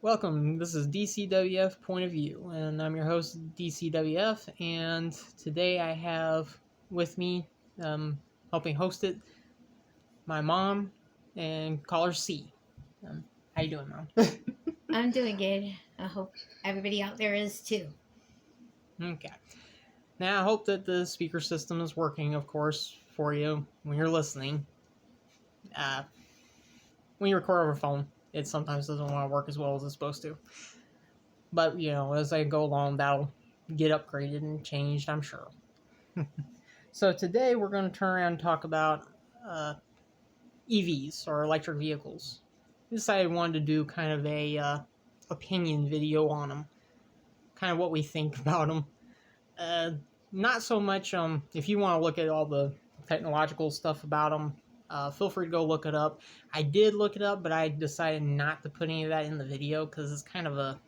Welcome, this is DCWF Point of View, and I'm your host, DCWF, and today I have with me, helping host it, my mom, and caller C. How you doing, Mom? I'm doing good. I hope everybody out there is too. Okay. Now, I hope that the speaker system is working, of course, for you when you're listening. Uh, when you record over phone, it sometimes doesn't want to work as well as it's supposed to. But, as I go along, that'll get upgraded and changed, I'm sure. So today we're going to turn around and talk about EVs, or electric vehicles. I decided I wanted to do kind of a opinion video on them, kind of what we think about them. Uh, Not so much. If you want to look at all the technological stuff about them, feel free to go look it up. I did look it up, but I decided not to put any of that in the video because it's kind of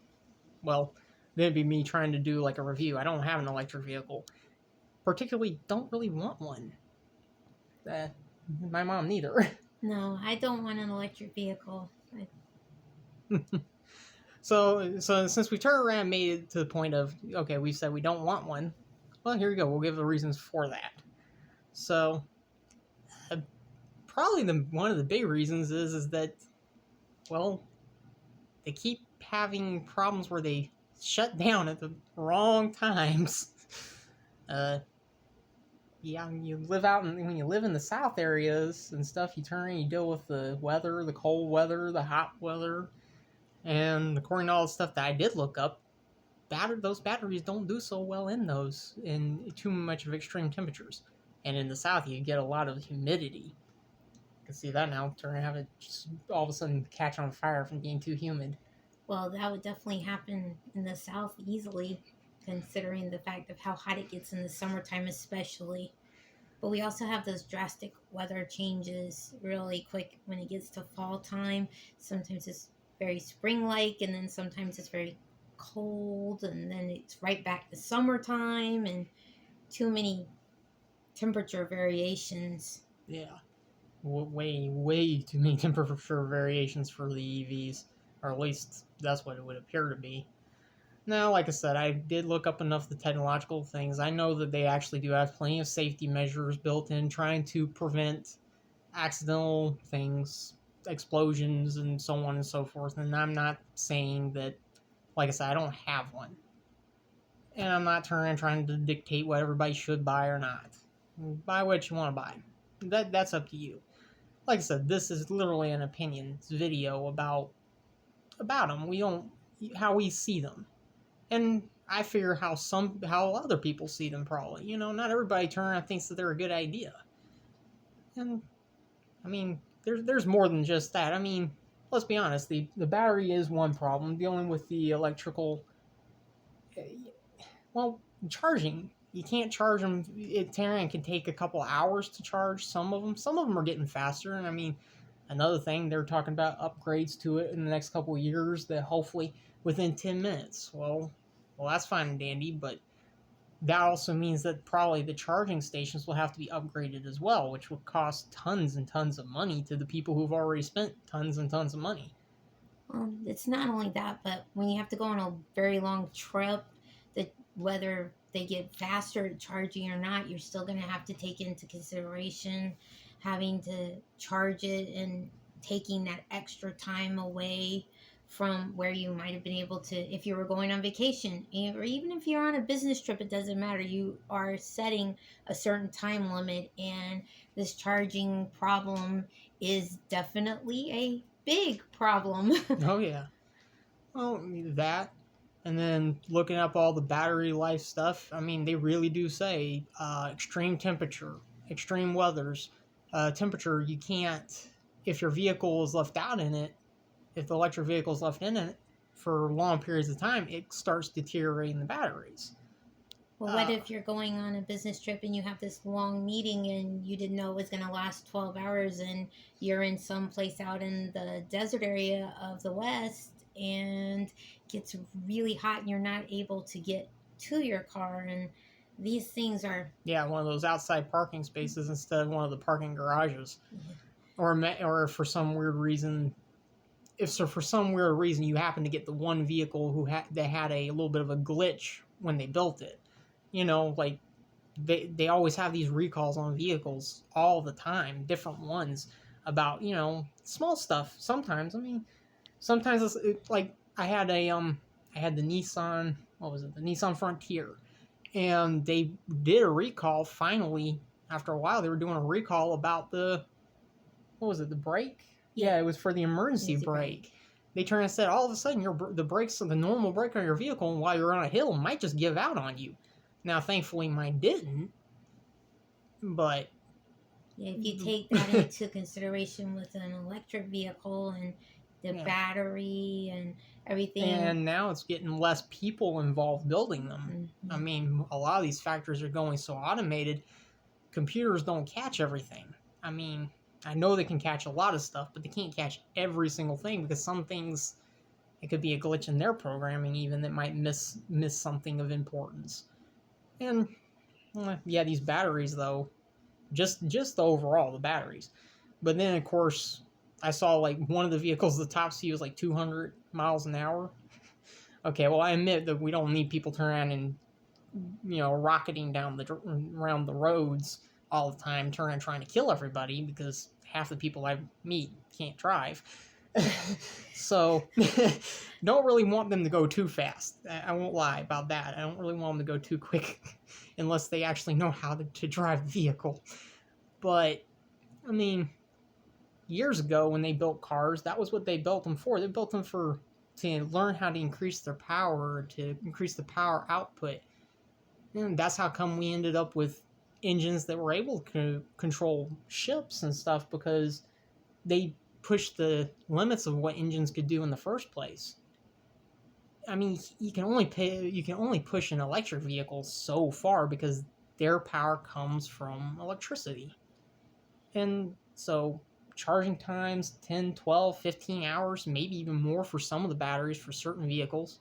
that'd be me trying to do like a review. I don't have an electric vehicle. Particularly, don't really want one. Uh, my mom neither. No, I don't want an electric vehicle. So since we turned around and made it to the point of, okay, we said we don't want one, well, here we go. We'll give the reasons for that. So, probably one of the big reasons is that, well, they keep having problems where they shut down at the wrong times. Yeah, when you live in the south areas and stuff, you turn and you deal with the weather, the cold weather, the hot weather, and according to all the stuff that I did look up, those batteries don't do so well in too much of extreme temperatures. And in the south, you get a lot of humidity. You can see that now, turning to have it just all of a sudden catch on fire from being too humid. Well, that would definitely happen in the South easily, considering the fact of how hot it gets in the summertime, especially. But we also have those drastic weather changes really quick when it gets to fall time. Sometimes it's very spring like, and then sometimes it's very cold, and then it's right back to summertime, and too many temperature variations. Yeah, way too many temperature variations for the EVs, or at least that's what it would appear to be. Now, like I said, I did look up enough of the technological things. I know that they actually do have plenty of safety measures built in, trying to prevent accidental things, explosions, and so on and so forth. And I'm not saying that, like I said, I don't have one. And I'm not trying to dictate what everybody should buy or not. Buy what you want to buy. That's up to you. Like I said, this is literally an opinions video about them. We don't how we see them, and I figure how other people see them. Probably, not everybody turn around and thinks that they're a good idea. And I mean, there's more than just that. I mean, let's be honest. The battery is one problem. Dealing with the electrical, well, charging. You can't charge them. It can take a couple hours to charge some of them. Some of them are getting faster. And I mean, another thing, they're talking about upgrades to it in the next couple of years that hopefully within 10 minutes. Well, that's fine and dandy, but that also means that probably the charging stations will have to be upgraded as well, which will cost tons and tons of money to the people who've already spent tons and tons of money. It's not only that, but when you have to go on a very long trip, that whether they get faster at charging or not, you're still going to have to take into consideration having to charge it and taking that extra time away from where you might have been able to if you were going on vacation, or even if you're on a business trip. It doesn't matter. You are setting a certain time limit, and this charging problem is definitely a big problem. Oh, yeah. Well, that, and then looking up all the battery life stuff, I mean, they really do say extreme temperature, extreme weathers, temperature, you can't, if your vehicle is left out in it, if the electric vehicle is left in it for long periods of time, it starts deteriorating the batteries. Well, what if you're going on a business trip and you have this long meeting and you didn't know it was going to last 12 hours, and you're in some place out in the desert area of the West and it gets really hot and you're not able to get to your car, and these things are... Yeah, one of those outside parking spaces instead of one of the parking garages. Yeah. Or for some weird reason, if so for some weird reason you happen to get the one vehicle that had a little bit of a glitch when they built it, like they always have these recalls on vehicles all the time, different ones about small stuff. Sometimes, I mean, sometimes like I had the Nissan, what was it, the Nissan Frontier, and they did a recall finally. After a while they were doing a recall about the, what was it, the brake. Yeah. Yeah, it was for the emergency Easy brake. They turned and said all of a sudden the brakes, the normal brake on your vehicle while you're on a hill might just give out on you. Now thankfully mine didn't, but Yeah, if you take that into consideration with an electric vehicle and the yeah. battery and everything. And now it's getting less people involved building them. Mhm. I mean, a lot of these factories are going so automated, computers don't catch everything. I mean, I know they can catch a lot of stuff, but they can't catch every single thing because some things, it could be a glitch in their programming even that might miss something of importance. And yeah, these batteries though, just the overall the batteries. But then of course, I saw like one of the vehicles, the top speed was like 200 miles an hour. Okay, well I admit that we don't need people turning around and rocketing down around the roads all the time, turning trying to kill everybody because half the people I meet can't drive. So don't really want them to go too fast. I won't lie about that. I don't really want them to go too quick unless they actually know how to drive the vehicle. But I mean, years ago when they built cars, that was what they built them for. They built them to learn how to increase their power, to increase the power output. And that's how come we ended up with engines that were able to control ships and stuff, because they pushed the limits of what engines could do in the first place. I mean, you can only push an electric vehicle so far because their power comes from electricity. And so charging times 10, 12, 15 hours, maybe even more for some of the batteries for certain vehicles.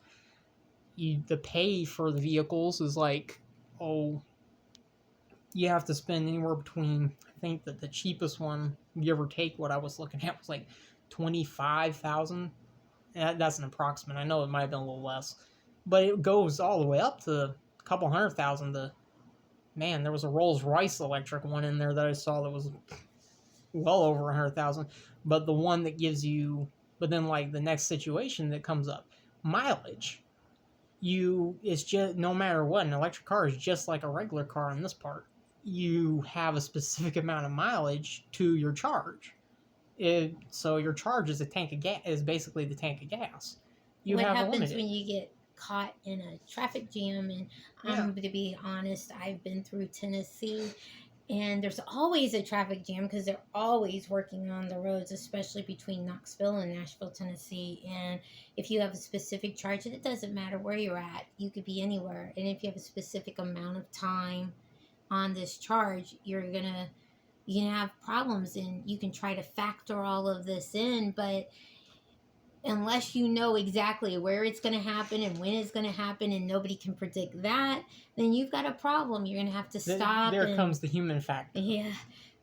The pay for the vehicles is like, oh, you have to spend anywhere between, I think that the cheapest one, give or take, what I was looking at was like 25,000. That's an approximate. I know it might have been a little less, but it goes all the way up to a couple 100,000. Man, there was a Rolls Royce electric one in there that I saw that was well over 100,000. But the one that gives you, but then like the next situation that comes up, mileage. It's just, no matter what, an electric car is just like a regular car in this part. You have a specific amount of mileage to your charge. So your charge is a tank of gas, is basically the tank of gas. What happens when you get caught in a traffic jam? And I'm going to be honest, I've been through Tennessee, and there's always a traffic jam because they're always working on the roads, especially between Knoxville and Nashville, Tennessee. And if you have a specific charge, and it doesn't matter where you're at, you could be anywhere. And if you have a specific amount of time on this charge, you're gonna have problems, and you can try to factor all of this in, but unless you know exactly where it's going to happen and when it's going to happen, and nobody can predict that, then you've got a problem. You're going to have to stop. There comes the human factor. Yeah.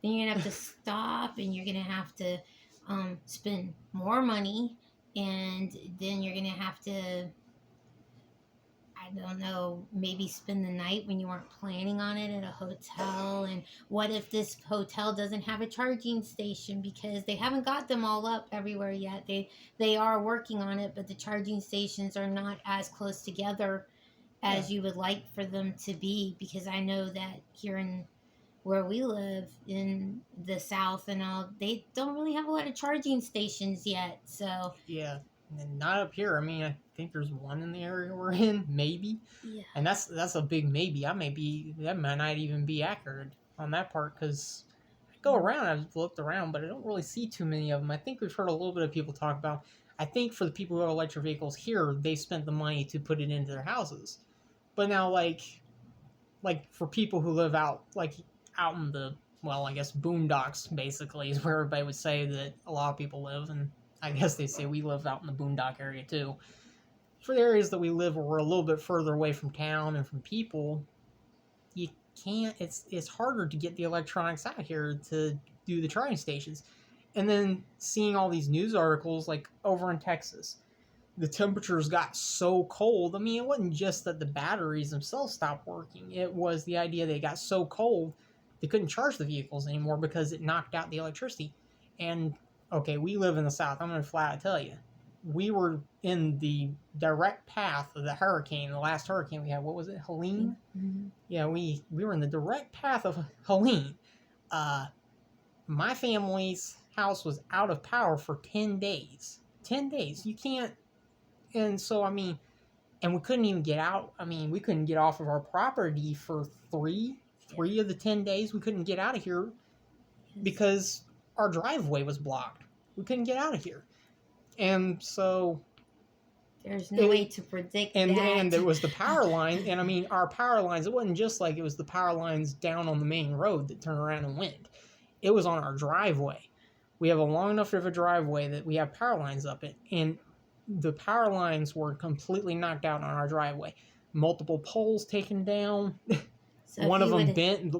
Then you're going to have to stop, and you're going to have to spend more money, and then you're going to have to, I don't know, maybe spend the night when you weren't planning on it at a hotel. And what if this hotel doesn't have a charging station because they haven't got them all up everywhere yet? They are working on it, but the charging stations are not as close together as you would like for them to be, because I know that here in where we live in the South and all, they don't really have a lot of charging stations yet. So yeah. And not up here. I mean, I think there's one in the area we're in, maybe. Yeah. And that's a big maybe. That might not even be accurate on that part, because I go around, I've looked around, but I don't really see too many of them. I think we've heard a little bit of people talk about, I think for the people who have electric vehicles here, they spent the money to put it into their houses. But now, like for people who live out in the, well, I guess boondocks, basically, is where everybody would say that a lot of people live, and I guess they say we live out in the boondock area too. For the areas that we live where we're a little bit further away from town and from people, you can't, it's harder to get the electronics out here to do the charging stations. And then seeing all these news articles, like over in Texas, the temperatures got so cold. I mean, it wasn't just that the batteries themselves stopped working, it was the idea they got so cold they couldn't charge the vehicles anymore because it knocked out the electricity. And okay, we live in the South. I'm going to flat out tell you, we were in the direct path of the hurricane, the last hurricane we had. What was it, Helene? Mm-hmm. Yeah, we were in the direct path of Helene. Uh, my family's house was out of power for 10 days. 10 days. You can't. And so, I mean, and we couldn't even get out. I mean, we couldn't get off of our property for three of the 10 days. We couldn't get out of here because our driveway was blocked. We couldn't get out of here. And so there's no way to predict and that. And there was the power line. And I mean, our power lines, it wasn't just like it was the power lines down on the main road that turned around and went. It was on our driveway. We have a long enough of a driveway that we have power lines up it. And the power lines were completely knocked out on our driveway. Multiple poles taken down. So one of them bent. The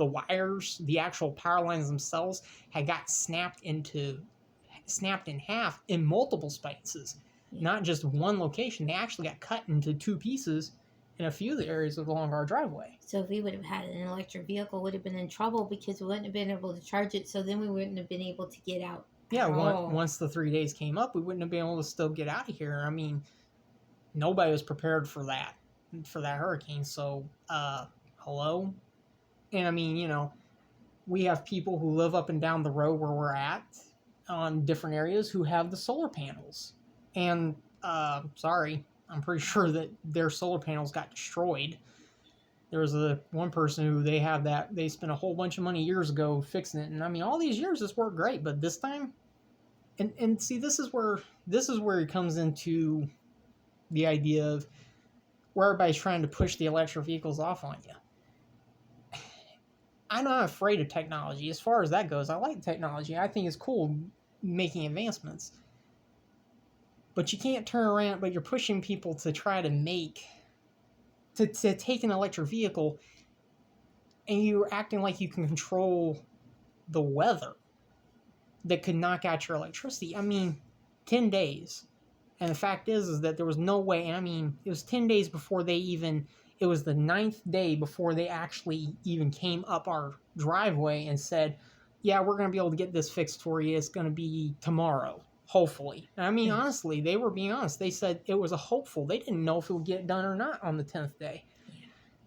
wires, the actual power lines themselves, had got snapped in half in multiple spaces, not just one location. They actually got cut into two pieces in a few of the areas along our driveway. So if we would have had an electric vehicle, would have been in trouble because we wouldn't have been able to charge it. So then we wouldn't have been able to get out. Yeah, once the 3 days came up, we wouldn't have been able to still get out of here. I mean, nobody was prepared for that hurricane. So, hello? And I mean, you know, we have people who live up and down the road where we're at on different areas who have the solar panels. And, sorry, I'm pretty sure that their solar panels got destroyed. There was one person who they spent a whole bunch of money years ago fixing it. And I mean, all these years it's worked great, but this time, and see, this is where it comes into the idea of where everybody's trying to push the electric vehicles off on you. I'm not afraid of technology. As far as that goes, I like technology. I think it's cool making advancements. But you can't turn around, but you're pushing people to try to take an electric vehicle, and you're acting like you can control the weather that could knock out your electricity. I mean, 10 days. And the fact is that there was no way, and I mean, it was 10 days before it was the 9th day before they actually even came up our driveway and said, yeah, we're going to be able to get this fixed for you. It's going to be tomorrow, hopefully. And I mean, honestly, they were being honest. They said it was a hopeful. They didn't know if it would get done or not on the 10th day.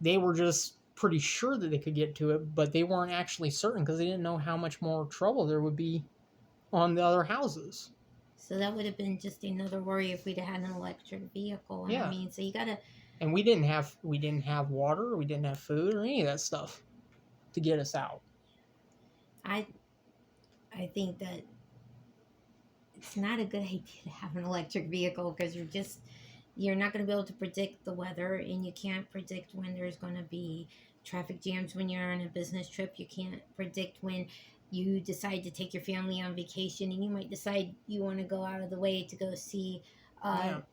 They were just pretty sure that they could get to it, but they weren't actually certain because they didn't know how much more trouble there would be on the other houses. So that would have been just another worry if we'd had an electric vehicle. Yeah. I mean, so you gotta. And we didn't have water, we didn't have food or any of that stuff to get us out. I think that it's not a good idea to have an electric vehicle because you're not going to be able to predict the weather, and you can't predict when there's going to be traffic jams when you're on a business trip. You can't predict when you decide to take your family on vacation, and you might decide you want to go out of the way to go see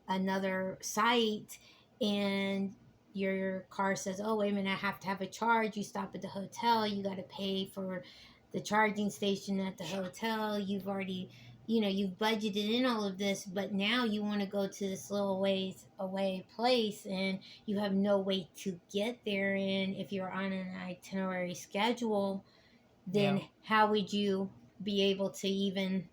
another site, and your car says, oh, wait a minute, I have to have a charge. You stop at the hotel, you got to pay for the charging station at the hotel. You've already, you've budgeted in all of this, but now you want to go to this little ways away place, and you have no way to get there. And if you're on an itinerary schedule, then how would you be able to even,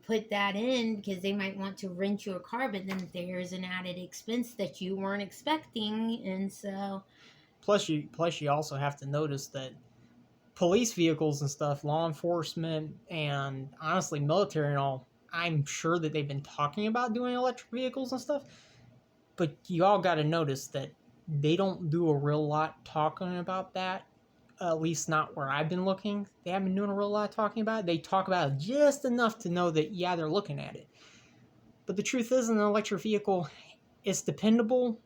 put that in? Because they might want to rent you a car, but then there's an added expense that you weren't expecting. And so plus you also have to notice that police vehicles and stuff, law enforcement, and honestly military and all, I'm sure that they've been talking about doing electric vehicles and stuff, but you all got to notice that they don't do a real lot talking about that. At least not where I've been looking. They haven't been doing a real lot of talking about it. They talk about it just enough to know that, yeah, they're looking at it. But the truth is, an electric vehicle, it's dependable,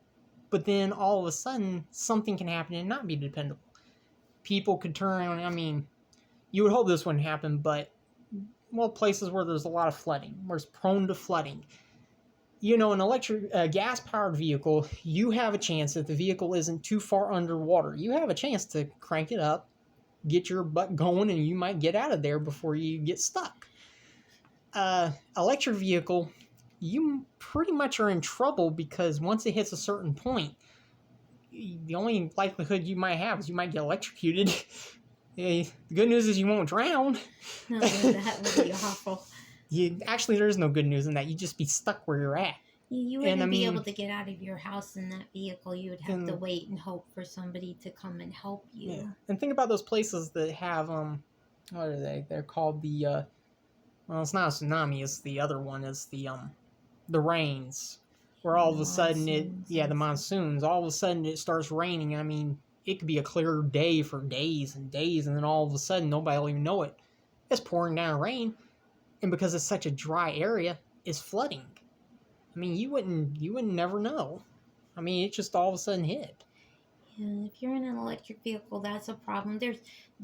but then all of a sudden, something can happen and not be dependable. People could turn around. I mean, you would hope this wouldn't happen, but, well, places where there's a lot of flooding, where it's prone to flooding. An electric gas-powered vehicle, you have a chance if the vehicle isn't too far underwater. You have a chance to crank it up get your butt going, and you might get out of there before you get stuck. Electric vehicle, you pretty much are in trouble because once it hits a certain point, the only likelihood you might have is you might get electrocuted. The good news is you won't drown. No, that would be awful. Actually, there is no good news in that. You just be stuck where you're at. You And I wouldn't be able mean, to get out of your house in that vehicle. You would have to and wait and hope for somebody to come and help you. yeah, and think about those places that have what are they? They're called the well, it's not a tsunami. It's the other one. It's the rains, where all of a sudden the monsoons. All of a sudden it starts raining. I mean, it could be a clear day for days and days, and then all of a sudden nobody will even know it. It's pouring down rain, and because it's such a dry area, it's flooding. I mean, you wouldn't never know. I mean, it just all of a sudden hit. And if you're in an electric vehicle, that's a problem.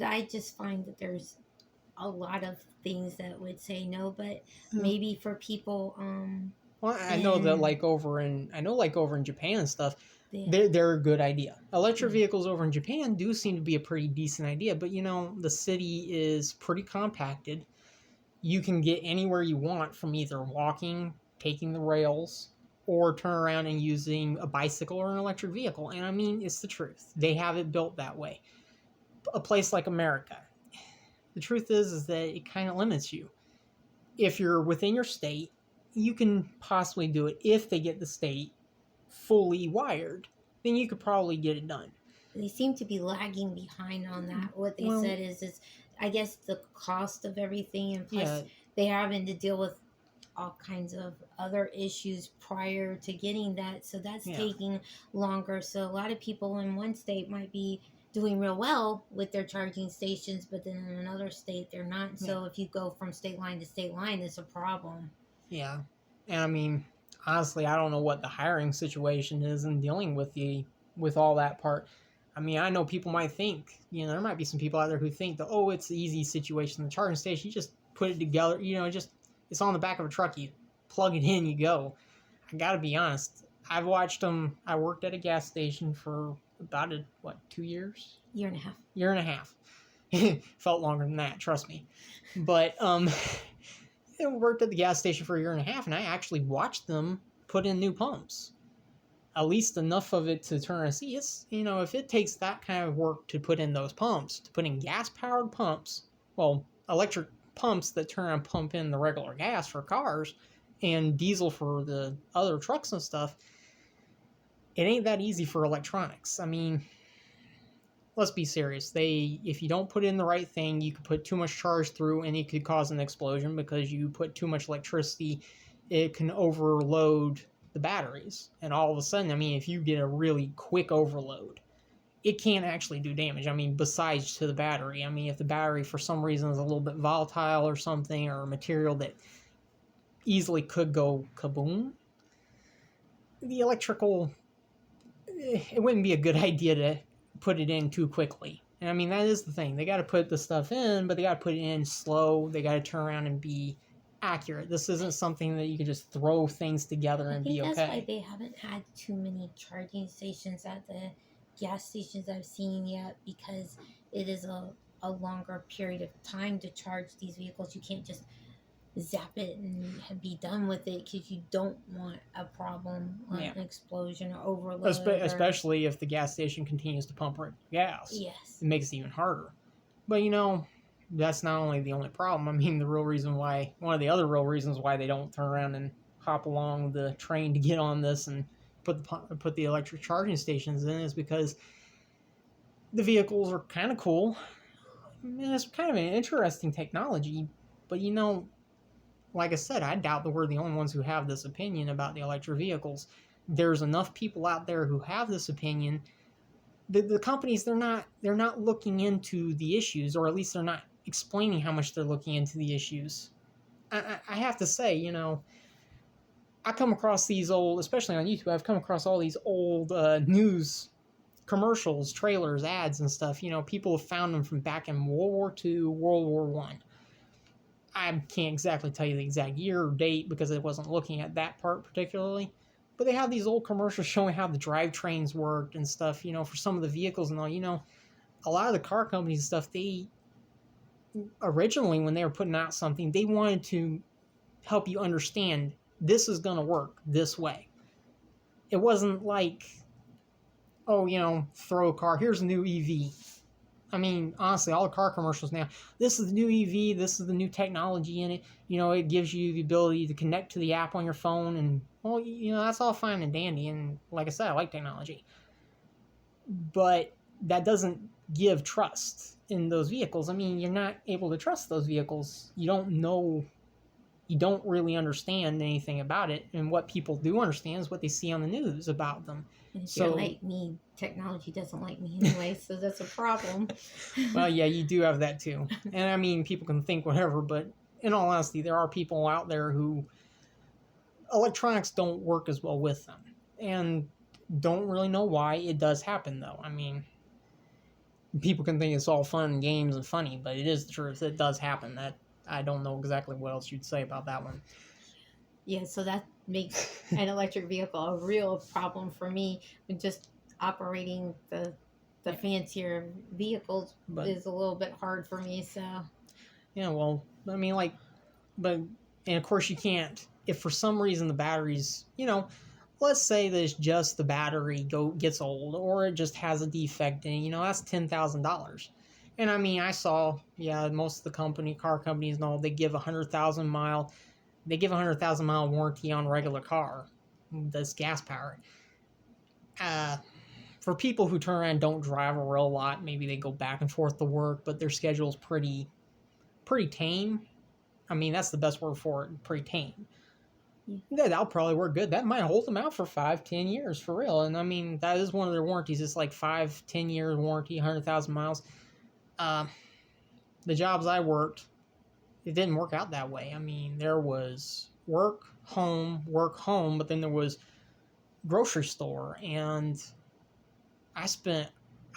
I just find that there's a lot of things that would say no, but maybe for people, well, I know that like over in Japan and stuff, they're a good idea. Electric vehicles over in Japan do seem to be a pretty decent idea, but the city is pretty compacted. You can get anywhere you want from either walking, taking the rails, or turn around and using a bicycle or an electric vehicle. And I mean, it's the truth. They have it built that way. A place like America, the truth is that it kind of limits you. If you're within your state, you can possibly do it. If they get the state fully wired, then you could probably get it done. They seem to be lagging behind on that. What they said is I guess the cost of everything, and plus they having to deal with all kinds of other issues prior to getting that, so that's taking longer. So a lot of people in one state might be doing real well with their charging stations, but then in another state they're not. So if you go from state line to state line, it's a problem. Yeah. And I mean, honestly, I don't know what the hiring situation is in dealing with all that part. I mean, I know people might think, there might be some people out there who think that, oh, it's the easy situation. The charging station, you just put it together, it's on the back of a truck. You plug it in, you go. I gotta be honest. I've watched them. I worked at a gas station for about 2 years? Year and a half. Year and a half. Felt longer than that, trust me. But I worked at the gas station for a year and a half, and I actually watched them put in new pumps. At least enough of it to turn around and see. It's, if it takes that kind of work to put in those pumps, to put in gas-powered pumps, well, electric pumps that turn around and pump in the regular gas for cars and diesel for the other trucks and stuff, it ain't that easy for electronics. I mean, let's be serious. If you don't put in the right thing, you could put too much charge through and it could cause an explosion because you put too much electricity. It can overload the batteries. And all of a sudden, I mean, if you get a really quick overload, it can't actually do damage. I mean, besides to the battery. I mean, if the battery for some reason is a little bit volatile or something, or a material that easily could go kaboom, the electrical, it wouldn't be a good idea to put it in too quickly. And I mean, that is the thing. They got to put the stuff in, but they got to put it in slow. They got to turn around and be accurate. This isn't something that you can just throw things together and be okay. That's why they haven't had too many charging stations at the gas stations I've seen yet, because it is a longer period of time to charge these vehicles. You can't just zap it and be done with it, because you don't want a problem, an explosion or overload. Especially if the gas station continues to pump gas. Yes. It makes it even harder. But that's not only the only problem. I mean, one of the other real reasons why they don't turn around and hop along the train to get on this and put the electric charging stations in is because the vehicles are kind of cool. I mean, it's kind of an interesting technology, but like I said, I doubt that we're the only ones who have this opinion about the electric vehicles. There's enough people out there who have this opinion. The companies, they're not looking into the issues, or at least they're not explaining how much they're looking into the issues. I have to say, I come across these old, especially on YouTube, I've come across all these old news commercials, trailers, ads, and stuff. People have found them from back in World War II, World War I. I can't exactly tell you the exact year or date because I wasn't looking at that part particularly. But they have these old commercials showing how the drivetrains worked and stuff, for some of the vehicles and all. a lot of the car companies and stuff, they originally, when they were putting out something, they wanted to help you understand this is going to work this way. It wasn't like, oh, throw a car, here's a new EV. I mean, honestly, all the car commercials now, this is the new EV, this is the new technology in it. It gives you the ability to connect to the app on your phone, and, well, that's all fine and dandy. And like I said, I like technology. But that doesn't give trust in those vehicles. I mean, you're not able to trust those vehicles. You don't know, you don't really understand anything about it. And what people do understand is what they see on the news about them. And if you're like me, technology doesn't like me anyway, so that's a problem. Well, yeah, you do have that too. And I mean, people can think whatever, but in all honesty, there are people out there who electronics don't work as well with them. And don't really know why. It does happen, though. I mean, people can think it's all fun and games and funny, but it is the truth. It does happen. That I don't know exactly what else you'd say about that one. Yeah, so that makes an electric vehicle a real problem for me. When just operating the fancier vehicles is a little bit hard for me. So yeah, well, I mean, and of course you can't, if for some reason the batteries, let's say that it's just the battery gets old, or it just has a defect in it, that's $10,000. And I mean, I saw, most of the car companies and all, they give 100,000 mile warranty on a regular car that's gas powered. For people who turn around and don't drive a real lot, maybe they go back and forth to work, but their schedule's pretty tame. I mean, that's the best word for it, pretty tame. Yeah, that'll probably work good. That might hold them out for 5-10 years for real. And I mean, that is one of their warranties. It's like 5-10 years warranty, 100,000 miles. The jobs I worked, it didn't work out that way. I mean, there was work, home, but then there was grocery store. And I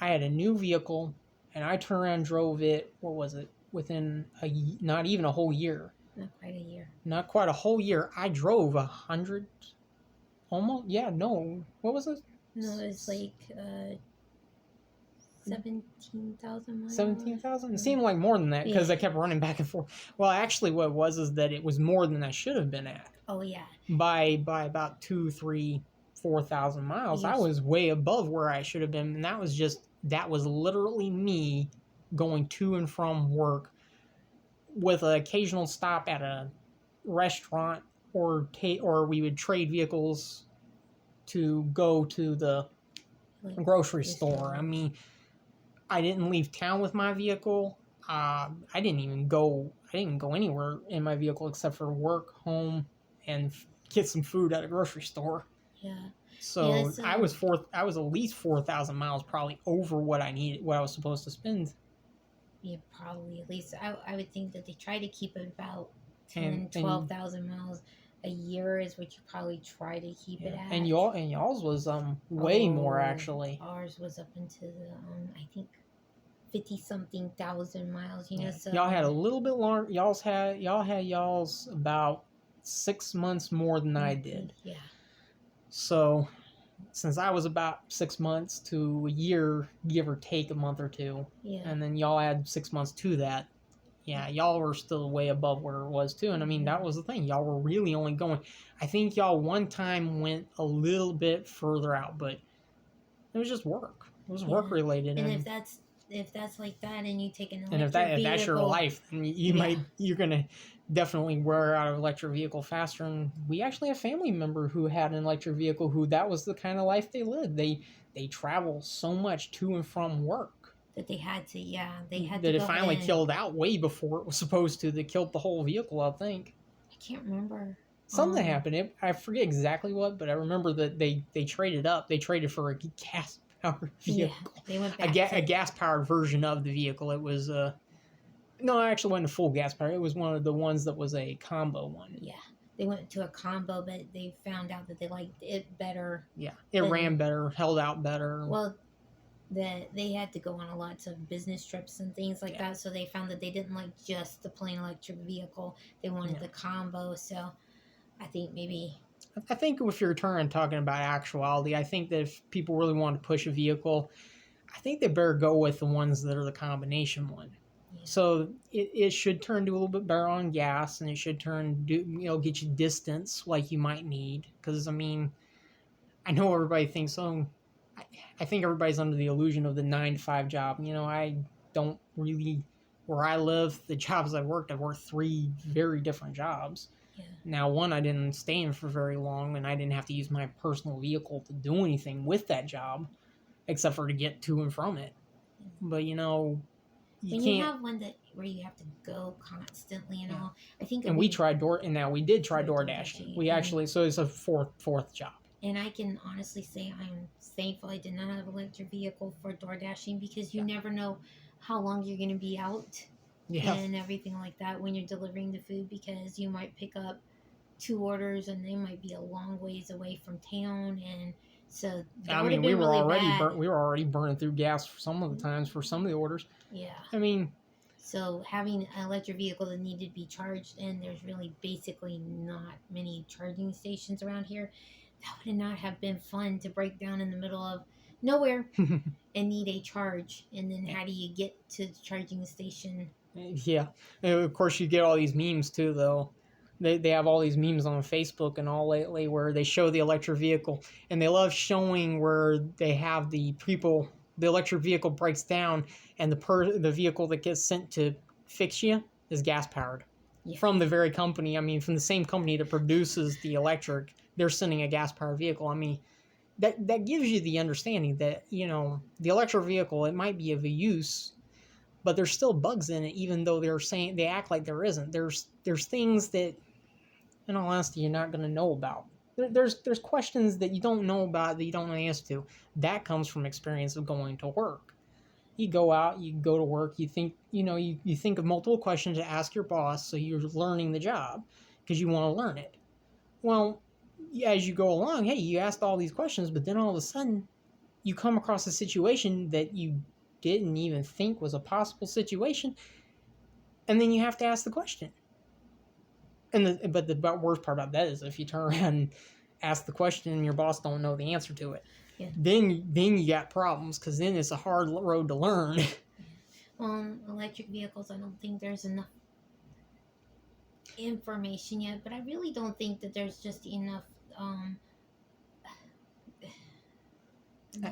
had a new vehicle, and I turned around and drove it, what was it, within not even a whole year. Not quite a year. Not quite a whole year. I drove 100, almost, what was it? No, it's like 17,000 miles. 17,000? It seemed like more than that, because I kept running back and forth. Well, actually what it was is that it was more than I should have been at. Oh, yeah. By about 2, 3, 4,000 miles. I was way above where I should have been, and that was literally me going to and from work, with an occasional stop at a restaurant, or we would trade vehicles to go to the grocery store. I mean, I didn't leave town with my vehicle. I didn't go anywhere in my vehicle except for work, home, and get some food at a grocery store. Yeah. So I was at least 4,000 miles probably over what I was supposed to spend. Yeah, probably at least. I would think that they try to keep it about 12,000 miles a year is what you probably try to keep it at. And y'all's was way more, actually. Ours was up into the I think 50-something thousand miles. So y'all had a little bit longer. Y'all had y'all's about 6 months more than I did. Yeah. So, since I was about 6 months to a year, give or take a month or two, and then y'all add 6 months to that, y'all were still way above where it was too. And I mean, that was the thing. Y'all were really only going, I think y'all one time went a little bit further out, but it was just work. It was work related. And if that's like that, and you take an electric and if that's your life, then you're gonna definitely wear out an electric vehicle faster. And we actually have a family member who had an electric vehicle who that was the kind of life they lived. They travel so much to and from work that they had to that it finally killed out way before it was supposed to. They killed the whole vehicle, I think. I can't remember. Something happened. I forget exactly what, but I remember that they traded up. They traded for a gas powered vehicle. Yeah, they went back a gas powered version of the vehicle. It was no, it actually wasn't a full gas power. It was one of the ones that was a combo one. Yeah. They went to a combo, but they found out that they liked it better. Yeah. It ran better, held out better. Well, they had to go on lots of business trips and things like that, so they found that they didn't like just the plain electric vehicle. They wanted the combo, so I think if you're talking about actuality, I think that if people really want to push a vehicle, I think they better go with the ones that are the combination one. Yeah. So it should turn to a little bit better on gas, and it should get you distance like you might need. Because I mean, I know everybody thinks, oh, I think everybody's under the illusion of the 9 to 5 job. I don't really. Where I live, the jobs I've worked 3 very different jobs. Yeah. Now, one I didn't stay in for very long, and I didn't have to use my personal vehicle to do anything with that job, except for to get to and from it. But you When you can't. have one that where you have to go constantly and Yeah. all, I think And we tried we did try door dashing. We and, actually, so it's a fourth job. and I can honestly say I'm thankful I did not have an electric vehicle for door dashing, because you Yeah. never know how long you're going to be out Yeah. and everything like that when you're delivering the food, because you might pick up 2 orders and they might be a long ways away from town, and so that would have we been were really already bad. we were already burning through gas for some of the times for some of the orders. Yeah. I mean, So having an electric vehicle that needed to be charged, and there's really basically not many charging stations around here, that would not have been fun to break down in the middle of nowhere and need a charge. And then how do you get to the charging station? yeah. And of course, you get all these memes too, though. They have all these memes on Facebook and all lately where they show the electric vehicle, and they love showing where they have the electric vehicle breaks down, and the vehicle that gets sent to fix you is gas powered. Yeah. From the very company, I mean, from the same company that produces the electric, they're sending a gas powered vehicle. I mean, that gives you the understanding that the electric vehicle, it might be of a use, but there's still bugs in it, even though they act like there isn't. There's things that, in all honesty, you're not going to know about. There's questions that you don't know about that you don't know the answer to. That comes from experience of going to work. You go out, you go to work, you think you think of multiple questions to ask your boss, so you're learning the job because you want to learn it. Well, as you go along, hey, you asked all these questions, but then all of a sudden you come across a situation that you didn't even think was a possible situation, and then you have to ask the question. But the worst part about that is if you turn around and ask the question and your boss don't know the answer to it, Yeah. then you got problems, because then it's a hard road to learn. Electric vehicles, I don't think there's enough information yet, but I really don't think that there's just enough.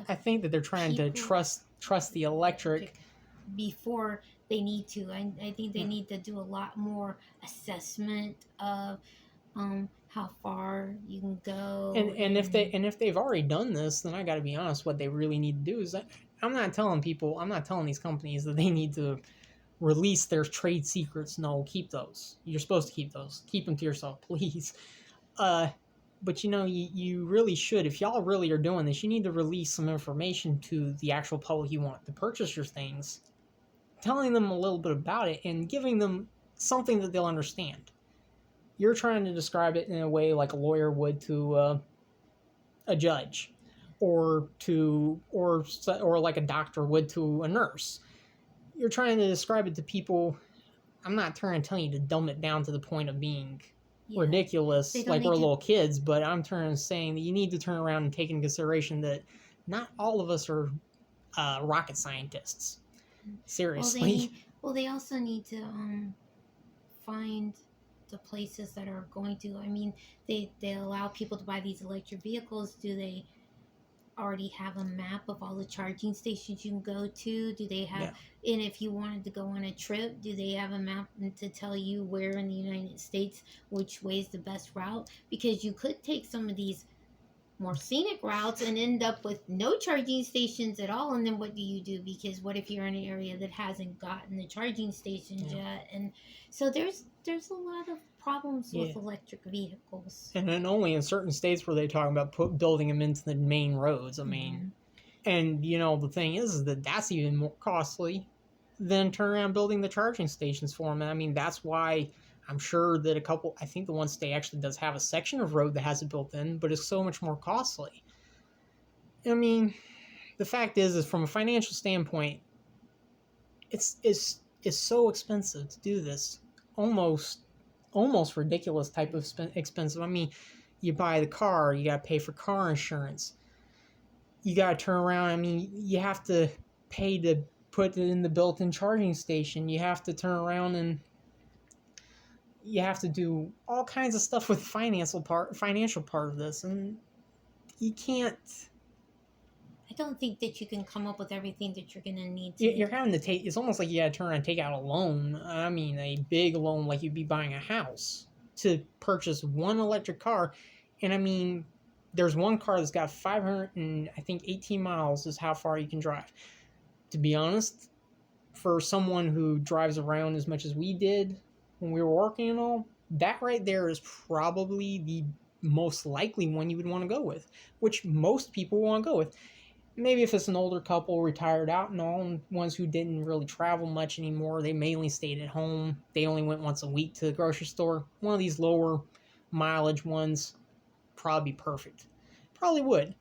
I think that they're trying to trust the electric before they need to. I think they need to do a lot more assessment of how far you can go. And if they've already done this, then I got to be honest. What they really need to do is, I'm not telling these companies that they need to release their trade secrets. No, keep those. You're supposed to keep those. Keep them to yourself, please. But you really should. If y'all really are doing this, you need to release some information to the actual public you want to purchase your things, telling them a little bit about it and giving them something that they'll understand. You're trying to describe it in a way like a lawyer would to a judge, or like a doctor would to a nurse. You're trying to describe it to people. I'm not trying to tell you to dumb it down to the point of being ridiculous, like we're little kids, but I'm saying that you need to turn around and take into consideration that not all of us are rocket scientists. Seriously. Well, they also need to find the places that are going to. I mean, they allow people to buy these electric vehicles. Do they already have a map of all the charging stations you can go to? Do they have, and if you wanted to go on a trip, do they have a map to tell you where in the United States which way is the best route? Because you could take some of these more scenic routes and end up with no charging stations at all, and then what do you do? Because what if you're in an area that hasn't gotten the charging stations yet? And so there's a lot of problems with electric vehicles, and then only in certain states where they talk about building them into the main roads. I mean, and the thing is that that's even more costly than turn around building the charging stations for them. And I mean, that's why I'm sure that I think the one state actually does have a section of road that has it built in, but it's so much more costly. I mean, the fact is from a financial standpoint, it's so expensive to do this. Almost ridiculous type of expensive. I mean, you buy the car, you got to pay for car insurance. You got to turn around. I mean, you have to pay to put it in the built-in charging station. You have to turn around and you have to do all kinds of stuff with financial part of this, and you can't. I don't think that you can come up with everything that you're going to need to. You're having to take. It's almost like you got to turn around and take out a loan. I mean, a big loan, like you'd be buying a house to purchase one electric car. And I mean, there's one car that's got 500 and I think 18 miles is how far you can drive. To be honest, for someone who drives around as much as we did when we were working and all, that right there is probably the most likely one you would want to go with, which most people want to go with. Maybe if it's an older couple, retired out and all, and ones who didn't really travel much anymore, they mainly stayed at home. They only went once a week to the grocery store. One of these lower mileage ones probably be perfect. Probably would.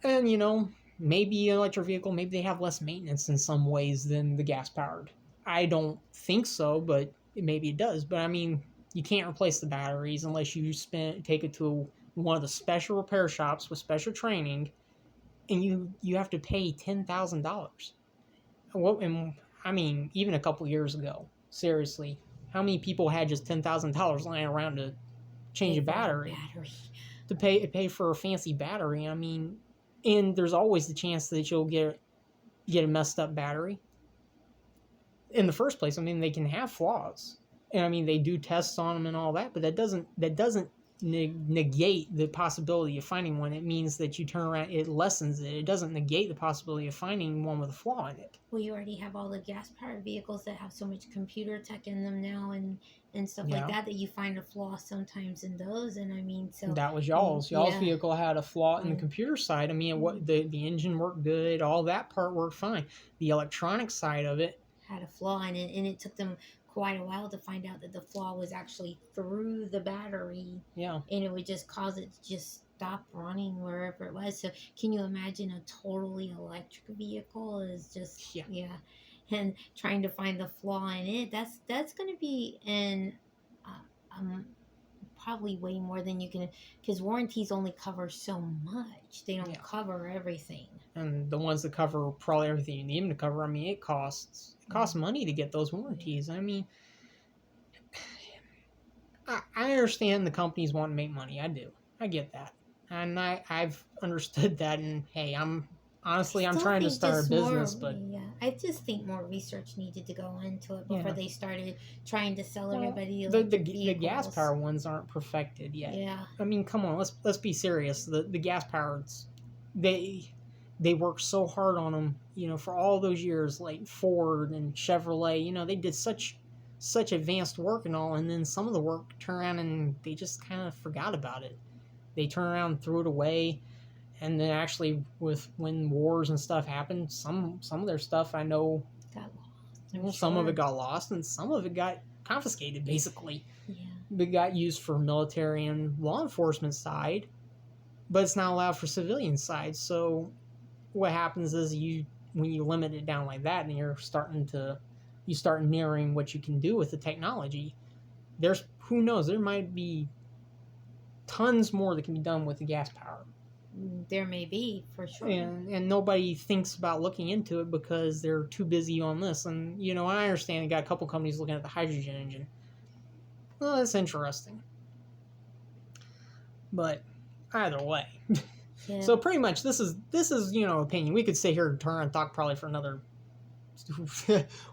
And, maybe an electric vehicle, maybe they have less maintenance in some ways than the gas powered. I don't think so, but maybe it does. But I mean, you can't replace the batteries unless you take it to one of the special repair shops with special training, and you have to pay $10,000. What? And I mean, even a couple years ago, seriously, how many people had just $10,000 lying around to change a battery? To pay for a fancy battery? I mean, and there's always the chance that you'll get a messed up battery. In the first place, I mean, they can have flaws, and I mean, they do tests on them and all that, but that doesn't negate the possibility of finding one. It means that you turn around, it lessens it. It doesn't negate the possibility of finding one with a flaw in it. Well, you already have all the gas-powered vehicles that have so much computer tech in them now, and stuff like that you find a flaw sometimes in those. And I mean, so that was y'all's vehicle had a flaw in the computer side. I mean, what the engine worked good, all that part worked fine. The electronic side of it had a flaw in it, and it took them quite a while to find out that the flaw was actually through the battery. Yeah. And it would just cause it to just stop running wherever it was. So can you imagine a totally electric vehicle is just and trying to find the flaw in it? That's going to be probably way more than you can, because warranties only cover so much. They don't cover everything. And the ones that cover probably everything you need them to cover, I mean, it costs money to get those warranties. I mean, I understand the companies want to make money. I do. I get that. And I've understood that. And hey, I'm trying to start a business, but I just think more research needed to go into it before they started trying to sell everybody the gas power ones aren't perfected yet. Yeah. I mean, come on, let's be serious. The gas powers, they worked so hard on them, for all those years, like Ford and Chevrolet. They did such advanced work and all, and then some of the work turned around and they just kind of forgot about it. They turned around and threw it away. And then actually, when wars and stuff happened, some of their stuff I know got lost. Some of it got lost, and some of it got confiscated. Basically, yeah, it got used for military and law enforcement side, but it's not allowed for civilian side. So, what happens is when you limit it down like that, and you start nearing what you can do with the technology. There's who knows, there might be tons more that can be done with the gas power. There may be, for sure. And nobody thinks about looking into it because they're too busy on this. And, I understand you got a couple companies looking at the hydrogen engine. Well, that's interesting. But either way. Yeah. So pretty much this is opinion. We could sit here and turn and talk probably for another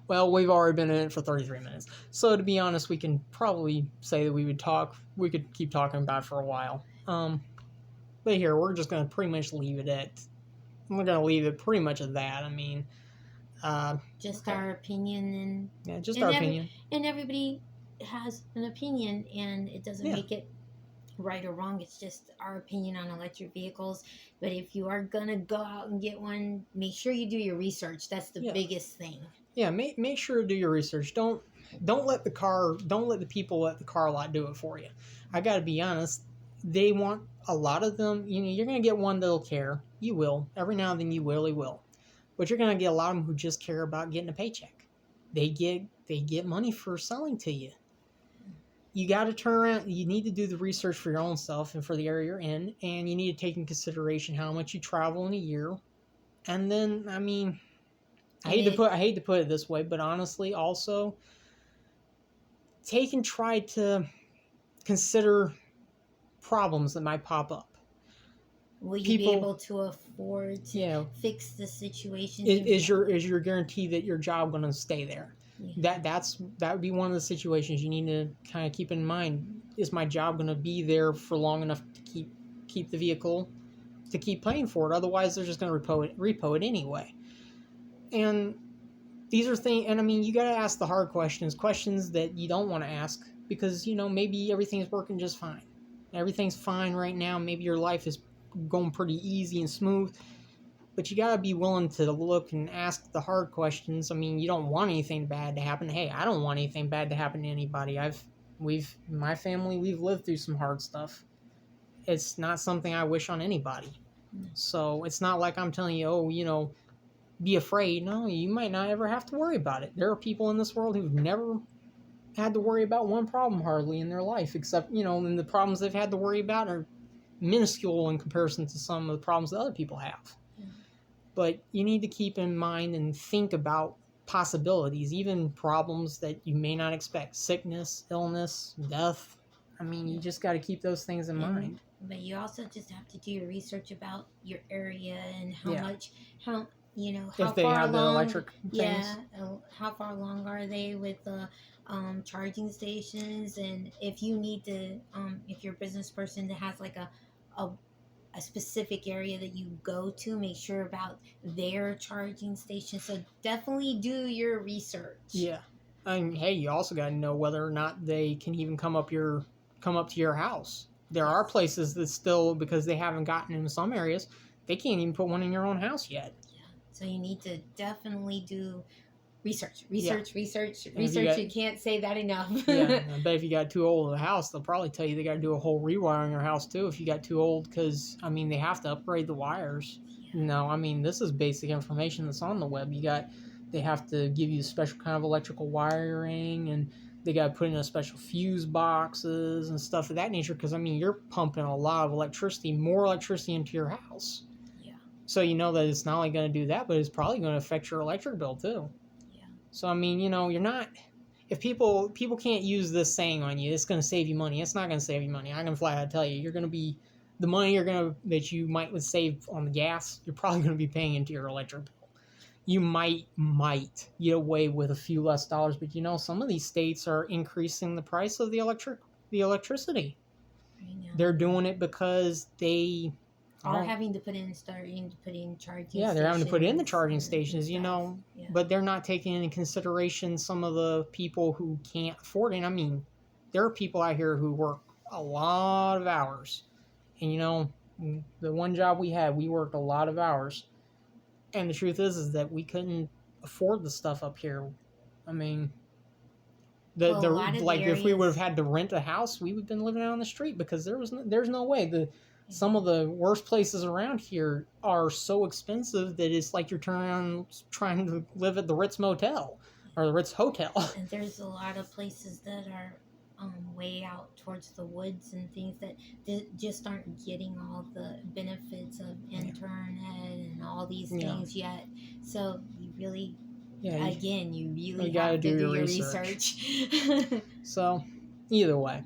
well, we've already been in it for 33 minutes. So to be honest, we can probably say that we could keep talking about it for a while. But here, we're just going to pretty much leave it at... We're going to leave it pretty much at that. I mean... just our opinion. And yeah, just our opinion. And everybody has an opinion, and it doesn't make it right or wrong. It's just our opinion on electric vehicles. But if you are going to go out and get one, make sure you do your research. That's the biggest thing. Yeah, make sure to do your research. Don't let the people at the car lot do it for you. I got to be honest. They want a lot of them. You're going to get one that'll care. You will. Every now and then you will. But you're going to get a lot of them who just care about getting a paycheck. They get money for selling to you. You got to turn around. You need to do the research for your own self and for the area you're in. And you need to take in consideration how much you travel in a year. And then, I mean, I hate to put it this way, but honestly, also take and try to consider problems that might pop up. will you be People, able to afford to yeah, fix the situations? is your guarantee that your job going to stay there? Yeah. That would be one of the situations you need to kind of keep in mind. Is my job going to be there for long enough to keep the vehicle, to keep paying for it? Otherwise, they're just going to repo it anyway. And these are things, and I mean, you got to ask the hard questions that you don't want to ask, because maybe everything's working just fine. Everything's fine right now. Maybe your life is going pretty easy and smooth, but you got to be willing to look and ask the hard questions. I mean, you don't want anything bad to happen. Hey, I don't want anything bad to happen to anybody. My family, we've lived through some hard stuff. It's not something I wish on anybody. So it's not like I'm telling you, oh, be afraid. No, you might not ever have to worry about it. There are people in this world who've never had to worry about one problem hardly in their life, except, and the problems they've had to worry about are minuscule in comparison to some of the problems that other people have. But you need to keep in mind and think about possibilities, even problems that you may not expect. Sickness, illness, death. I mean, you just got to keep those things in mind. But you also just have to do your research about your area and Yeah. how If they far have the along. electric things. How far along are they with the charging stations, and if you need to, if you're a business person that has like a a specific area that you go to, make sure about their charging station. So definitely do your research. Yeah. And hey, you also got to know whether or not they can even come up to your house. There are places that still, because they haven't gotten in some areas, they can't even put one in your own house yet. Yeah. So you need to definitely do research. Yeah. You can't say that enough. Yeah, I bet if you got too old of a house, they'll probably tell you they got to do a whole rewire in your house too if you got too old, because I mean they have to upgrade the wires. Yeah. No, I mean this is basic information that's on the web. They have to give you a special kind of electrical wiring, and they got to put in a special fuse boxes and stuff of that nature, because I mean you're pumping a lot of electricity, more electricity into your house. Yeah. So you know that it's not only going to do that, but it's probably going to affect your electric bill too. Yeah. So I mean, you're not. If people can't use this saying on you, it's going to save you money. It's not going to save you money. I can flat out tell you, you're going to be the money that you might save on the gas. You're probably going to be paying into your electric bill. You might get away with a few less dollars, but some of these states are increasing the price of the electricity. They're doing it because they are having to starting to put in charging. Yeah, they're having to put in the charging stations, Yeah. but they're not taking into consideration some of the people who can't afford it. I mean, there are people out here who work a lot of hours. And the one job we had, we worked a lot of hours. And the truth is that we couldn't afford the stuff up here. I mean, if we would have had to rent a house, we would have been living out on the street, because there's no way. Some of the worst places around here are so expensive that it's like you're turning around trying to live at the Ritz Motel or the Ritz Hotel. And there's a lot of places that are way out towards the woods and things that just aren't getting all the benefits of internet and all these things yet. So you really, you really got to do your research. So, either way.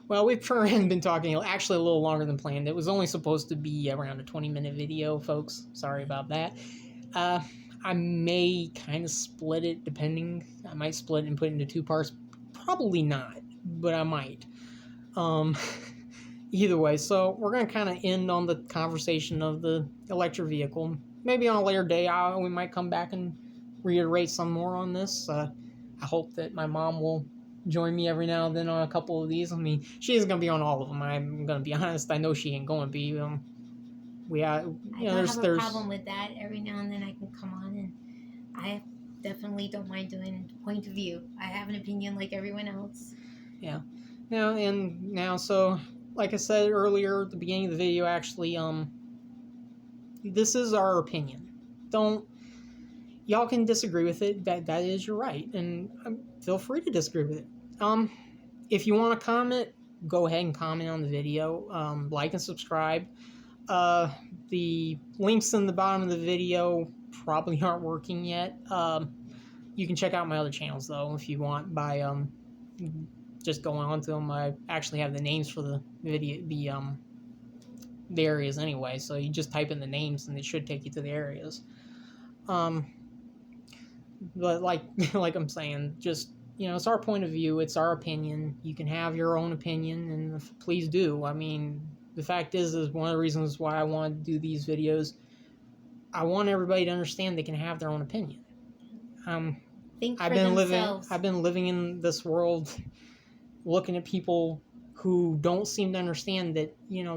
Well, we've been talking actually a little longer than planned. It was only supposed to be around a 20-minute video, folks. Sorry about that. I may kind of split it, depending. I might split it and put it into 2 parts. Probably not, but I might. Either way, so we're going to kind of end on the conversation of the electric vehicle. Maybe on a later day, we might come back and reiterate some more on this. I hope that my mom will join me every now and then on a couple of these. I mean, she isn't going to be on all of them. I'm going to be honest. I know she ain't going to be. I don't have a problem with that. Every now and then I can come on, and I definitely don't mind doing point of view. I have an opinion like everyone else. Yeah. Now, so like I said earlier at the beginning of the video, actually, this is our opinion. Y'all can disagree with it. That is your right, and feel free to disagree with it. If you want to comment, go ahead and comment on the video. Like and subscribe. The links in the bottom of the video probably aren't working yet. You can check out my other channels though if you want by just going on to them. I actually have the names for the video, the areas anyway. So you just type in the names and it should take you to the areas. But like like I'm saying, just it's our point of view, it's our opinion. You can have your own opinion, and please do. I mean, the fact is one of the reasons why I want to do these videos. I want everybody to understand they can have their own opinion. Think I've for been themselves. living in this world, looking at people who don't seem to understand that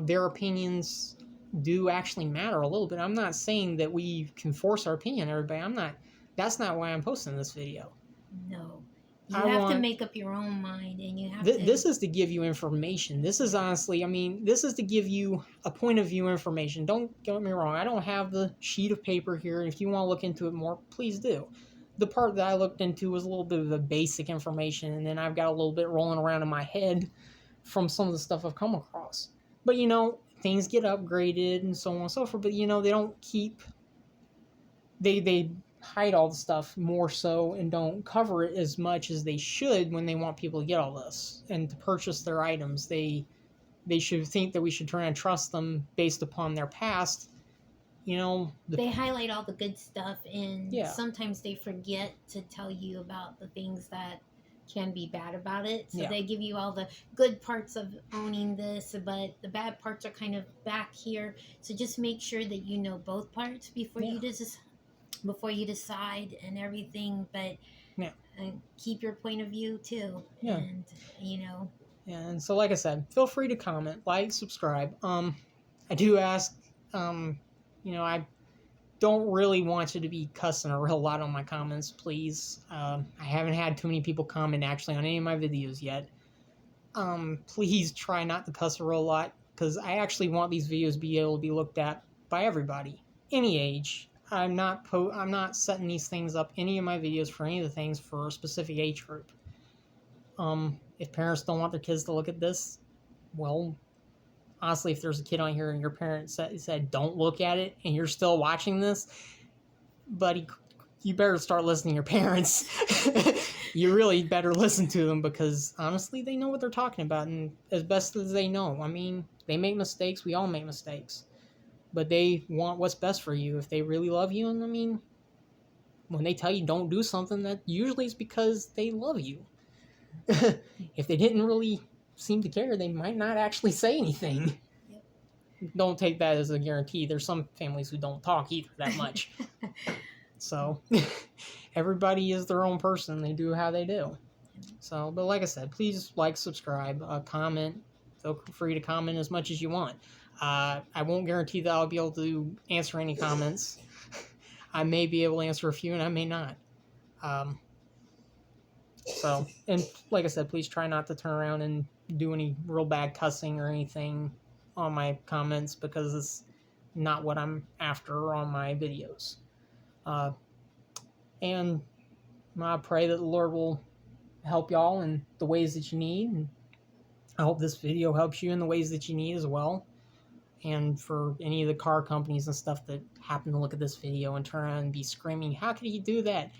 their opinions do actually matter a little bit. I'm not saying that we can force our opinion on everybody. That's not why I'm posting this video. No. You have to make up your own mind, and you have to... This is to give you information. This is honestly, this is to give you a point of view information. Don't get me wrong. I don't have the sheet of paper here. If you want to look into it more, please do. The part that I looked into was a little bit of the basic information, and then I've got a little bit rolling around in my head from some of the stuff I've come across. But, things get upgraded and so on and so forth. But, they don't keep... They hide all the stuff more so and don't cover it as much as they should when they want people to get all this and to purchase their items. They should think that we should try and trust them based upon their past. They highlight all the good stuff, and yeah. Sometimes they forget to tell you about the things that can be bad about it. So yeah. They give you all the good parts of owning this, but the bad parts are kind of back here. So just make sure that you know both parts before you decide and everything. But keep your point of view too. Yeah. And Yeah, and so like I said, feel free to comment, like, subscribe. I do ask, I don't really want you to be cussing a real lot on my comments, please. I haven't had too many people comment actually on any of my videos yet. Please try not to cuss a real lot, because I actually want these videos to be able to be looked at by everybody, any age. I'm not setting these things up, any of my videos, for any of the things for a specific age group. If parents don't want their kids to look at this, well, honestly, if there's a kid on here and your parent said don't look at it, and you're still watching this, buddy, you better start listening to your parents. You really better listen to them, because honestly, they know what they're talking about, and as best as they know. They make mistakes. We all make mistakes. But they want what's best for you. If they really love you, and when they tell you don't do something, that usually is because they love you. If they didn't really seem to care, they might not actually say anything. Yep. Don't take that as a guarantee. There's some families who don't talk either that much. So, everybody is their own person. They do how they do. So, but like I said, please like, subscribe, comment. Feel free to comment as much as you want. I won't guarantee that I'll be able to answer any comments. I may be able to answer a few, and I may not. So, and like I said, please try not to turn around and do any real bad cussing or anything on my comments, because it's not what I'm after on my videos. And I pray that the Lord will help y'all in the ways that you need. And I hope this video helps you in the ways that you need as well. And for any of the car companies and stuff that happen to look at this video and turn around and be screaming, how could he do that?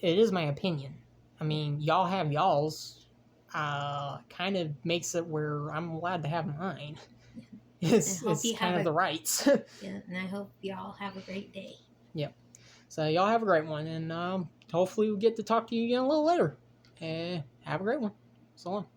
It is my opinion. Y'all have y'all's. Kind of makes it where I'm allowed to have mine. It's kind of the rights. Yeah, and I hope y'all have a great day. Yep. So y'all have a great one, and hopefully we'll get to talk to you again a little later. Have a great one. So long.